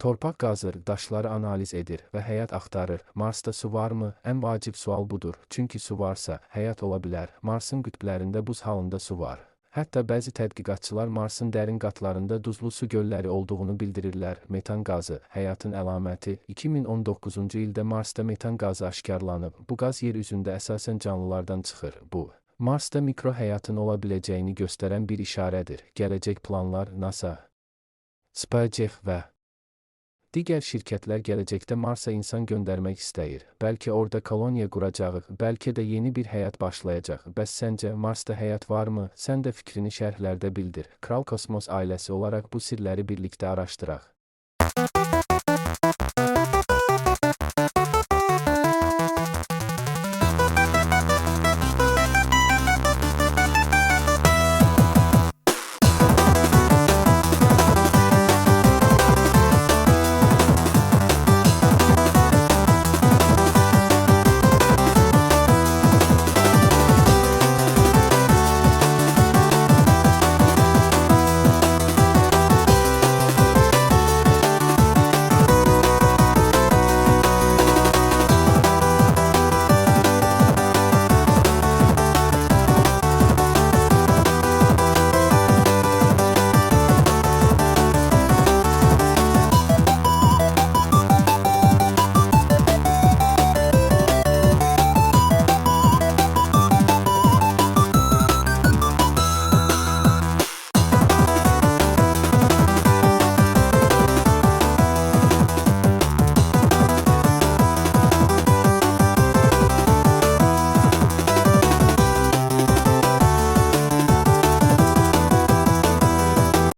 Torpaq qazır, daşları analiz edir və həyat axtarır. Marsda su varmı? Ən vacib sual budur. Çünki su varsa, həyat ola bilər. Marsın qütblərində buz halında su var. Hətta bəzi tədqiqatçılar Marsın dərin qatlarında duzlu su gölləri olduğunu bildirirlər. Metan qazı, həyatın əlaməti. 2019-cu ildə Marsda metan qazı aşkarlanıb. Bu qaz yer üzündə əsasən canlılardan çıxır. Bu, Marsda mikro həyatın ola biləcəyini göstərən bir işarədir. Gələcək planlar NASA, SpaceX və digər şirkətlər gələcəkdə Marsa insan göndərmək istəyir. Bəlkə orada koloniya quracağıq, bəlkə də yeni bir həyat başlayacaq. Bəs səncə Marsda həyat varmı? Sən də fikrini şərhlərdə bildir. Kral Kosmos ailəsi olaraq bu sirləri birlikdə araşdıraq.